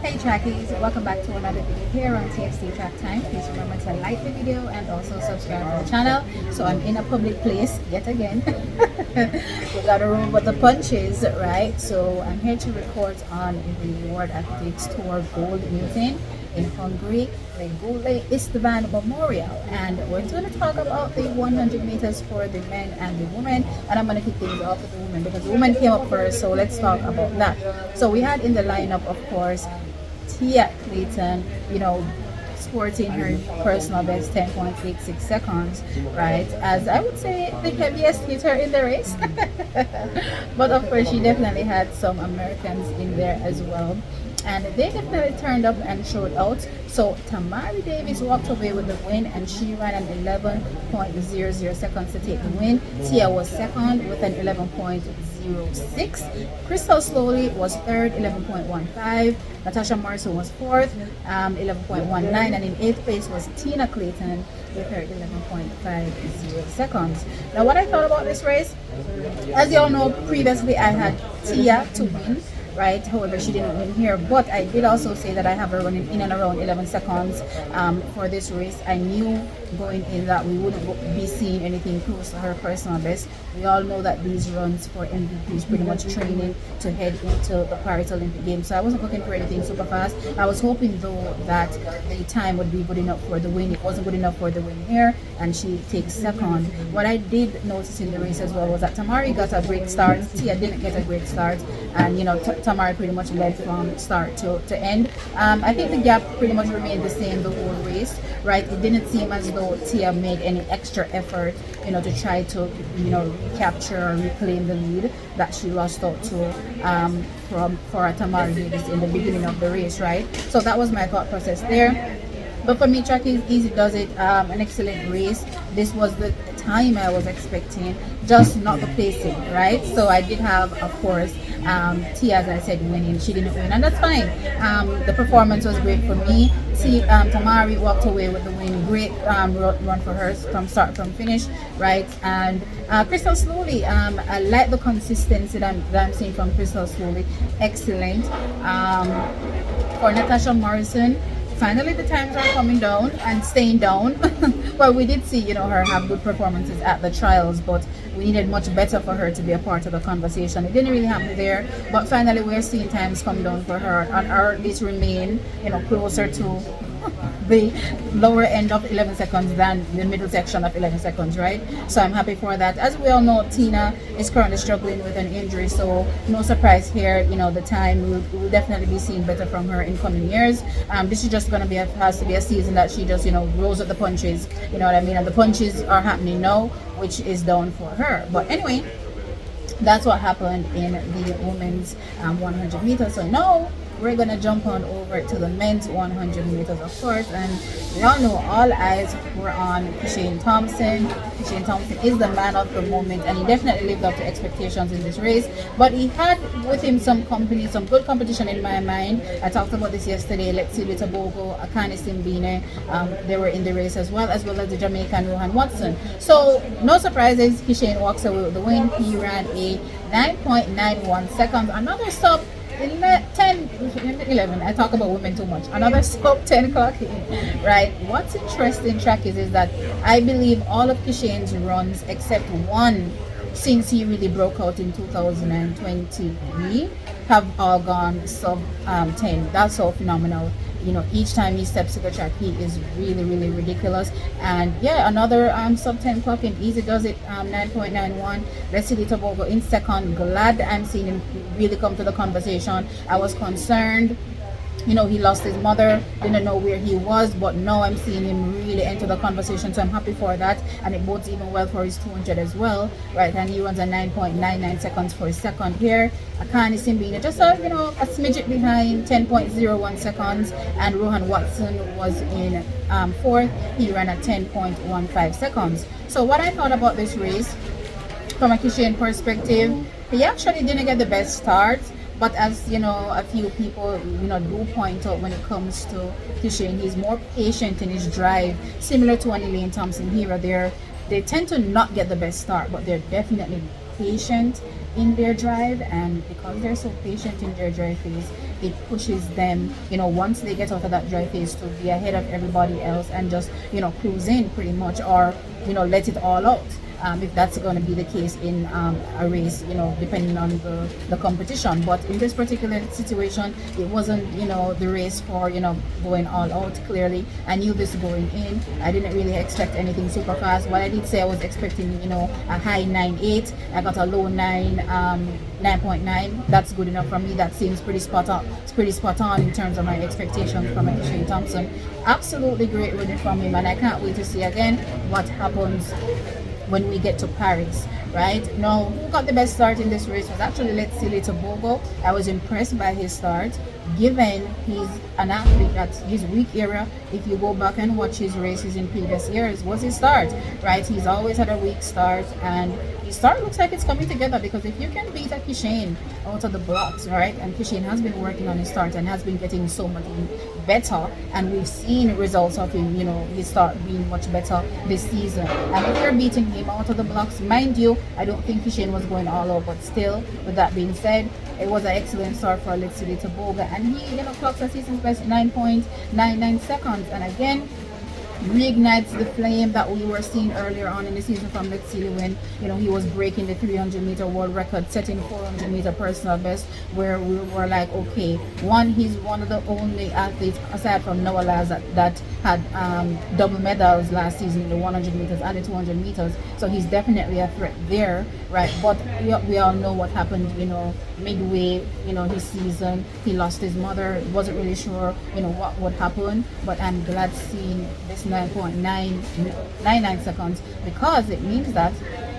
Hey trackies, welcome back to another video here on TFC Track Time. Please remember to like the video and also subscribe to the channel. So I'm in a public place yet again. We gotta remember the punches, right? So I'm here to record on the World Athletics Tour Gold meeting in Hungary, the Gyulai Istvan Memorial, and we're going to talk about the 100 meters for the men and the women, and I'm going to kick things off with the women because the women came up first, so let's talk about that. So we had in the lineup, of course, Tia Clayton, sporting her personal best 10.86 seconds, right? As I would say, the heaviest hitter in the race. But of course, she definitely had some Americans in there as well. And they definitely turned up and showed out. So Tamari Davis walked away with the win, and she ran an 11.00 seconds to take the win. Tia was second with an 11.06. Crystal Slowly was third, 11.15. Natasha Morrison was fourth, 11.19, and in eighth place was Tina Clayton with her 11.50 seconds. Now, what I thought about this race, as you all know, previously I had Tia to win, right? However, she didn't win here, but I did also say that I have her running in and around 11 seconds for this race. I knew going in that we wouldn't be seeing anything close to her personal best. We all know that these runs for MVP is pretty much training to head into the Paris Olympic Games, so I wasn't looking for anything super fast. I was hoping though that the time would be good enough for the win. It wasn't good enough for the win here, and she takes second. What I did notice in the race as well was that Tamari got a great start, Tia didn't get a great start, and Tamari pretty much led from start to end. I think the gap pretty much remained the same the whole race, right? It didn't seem as though Tia made any extra effort, to try to, recapture or reclaim the lead that she lost out to for Tamari Davis in the beginning of the race, right? So that was my thought process there. But for me, track is easy does it. An excellent race. This was the time I was expecting, just not the placing, right? So I did have, of course, Tia, as I said, winning. She didn't win, and that's fine. The performance was great for me. Tamari walked away with the win. Great run for her from start from finish, right? And Crystal Slowly, I like the consistency that I'm seeing from Crystal Slowly. Excellent. For Natasha Morrison, finally the times are coming down and staying down. Well, we did see her have good performances at the trials, but we needed much better for her to be a part of the conversation. It didn't really happen there, but finally we're seeing times come down for her, and or at least remain closer to the lower end of 11 seconds than the middle section of 11 seconds, right? So I'm happy for that. As we all know, Tina is currently struggling with an injury, so no surprise here. The time we'll definitely be seeing better from her in coming years. This is just going to be has to be a season that she just rolls at the punches, you know what I mean, and the punches are happening now, which is down for her. But anyway, that's what happened in the women's 100 meters. So now we're gonna jump on over to the men's 100 meters, of course, and we all know all eyes were on Kishane Thompson. Kishane Thompson is the man of the moment, and he definitely lived up to expectations in this race. But he had with him some good competition in my mind. I talked about this yesterday. Let's see, Tobago, Akani Simbine, they were in the race as well as the Jamaican Rohan Watson. So no surprises, Kishane walks away with the win. He ran a 9.91 seconds, another sub 11. I talk about women too much. Another sub 10 clock in, right? What's interesting, track is that I believe all of Kishane's runs except one since he really broke out in 2023 have all gone sub 10. That's so phenomenal. Each time he steps to the track, he is really, really ridiculous. And yeah, another sub 10 clock in, easy does it, 9.91. Let's see the Tobago in second. Glad I'm seeing him really come to the conversation. I was concerned, he lost his mother, didn't know where he was, but now I'm seeing him really enter the conversation, so I'm happy for that. And it bodes even well for his 200 as well, right? And he runs a 9.99 seconds for his second here. Akani Simbine just a smidget behind, 10.01 seconds, and Rohan Watson was in fourth. He ran at 10.15 seconds. So what I thought about this race from a Kishane perspective, he actually didn't get the best start. But as a few people do point out, when it comes to Kishane, he's more patient in his drive, similar to an Elaine Thompson here or there. They tend to not get the best start, but they're definitely patient in their drive, and because they're so patient in their drive phase, it pushes them, once they get out of that drive phase, to be ahead of everybody else and just, cruise in pretty much, or, let it all out. If that's going to be the case in a race, depending on the competition. But in this particular situation, it wasn't, the race for, going all out. Clearly, I knew this going in. I didn't really expect anything super fast. What I did say, I was expecting, a high 9.8. I got a low 9.9. That's good enough for me. That seems pretty spot on. It's pretty spot on in terms of my expectations from Kishane Thompson. Absolutely great running from him, and I can't wait to see again what happens when we get to Paris, right? Now, who got the best start in this race was actually, let's see, Bogo. I was impressed by his start, given he's an athlete that's his weak area. If you go back and watch his races in previous years, was his start, right? He's always had a weak start, and his start looks like it's coming together, because if you can beat a Kishane out of the blocks, right? And Kishane has been working on his start and has been getting so much better, and we've seen results of him, his start being much better this season. And if you're beating him out of the blocks, mind you, I don't think Kishane was going all out, but still, with that being said, it was an excellent start for Alexei Boga, and he, clocks a season's best 9.99 seconds, and again, reignites the flame that we were seeing earlier on in the season from Letsile, when he was breaking the 300-meter world record, setting 400-meter personal best, where we were like, okay, he's one of the only athletes aside from Noah Lyles that had double medals last season in the 100 meters and the 200 meters, so he's definitely a threat there, right? But we all know what happened, midway, his season. He lost his mother, wasn't really sure, what would happen, but I'm glad seeing this 9.999 seconds, because it means that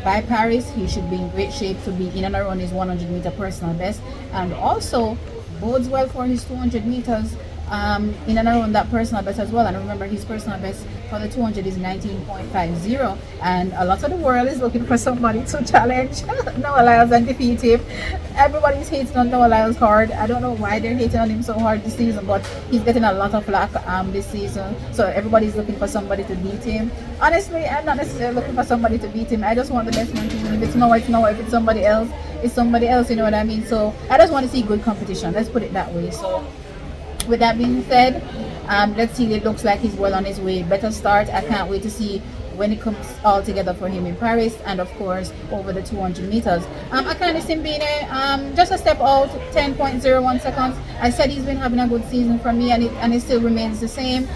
by Paris he should be in great shape to be in and around his 100-meter personal best, and also bodes well for his 200 meters in and around that personal best as well. And remember, his personal best for the 200 is 19.50, and a lot of the world is looking for somebody to challenge Noah Lyles and defeat him. Everybody's hating on Noah Lyles hard. I don't know why they're hating on him so hard this season, but he's getting a lot of flack this season, so everybody's looking for somebody to beat him. Honestly, I'm not necessarily looking for somebody to beat him. I just want the best man to win. If it's Noah, it's Noah. If it's somebody else, it's somebody else, you know what I mean? So I just want to see good competition, let's put it that way. So with that being said, let's see, it looks like he's well on his way. Better start. I can't wait to see when it comes all together for him in Paris, and of course over the 200 meters. Akani Simbine, just a step out, 10.01 seconds. I said he's been having a good season for me, and it still remains the same.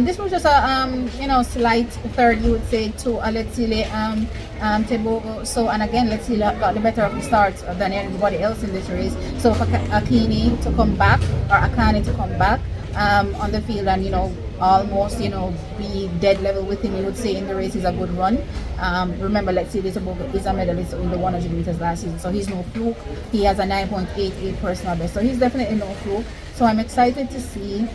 This was just a slight third, you would say, to Alexile Tebogo. So, and again, Alexile got the better of the start than everybody else in this race. So for Akini to come back, or Akani to come back on the field and almost be dead level with him, you would say, in the race, is a good run. Remember, let's see, this is a medalist in the 100 meters last season, so he's no fluke. He has a 9.88 personal best, so he's definitely no fluke. So I'm excited to see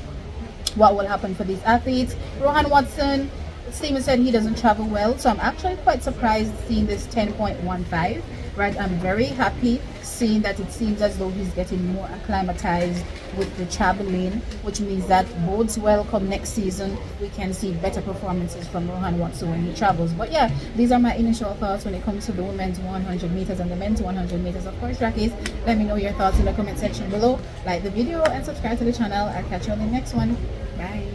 what will happen for these athletes. Rohan Watson, Steven said he doesn't travel well, so I'm actually quite surprised seeing this 10.15. Right, I'm very happy seeing that it seems as though he's getting more acclimatized with the traveling, which means that bodes well come next season. We can see better performances from Rohan Watson when he travels. But yeah, these are my initial thoughts when it comes to the women's 100 meters and the men's 100 meters. Of course, Rockies, let me know your thoughts in the comment section below. Like the video and subscribe to the channel. I'll catch you on the next one. Bye.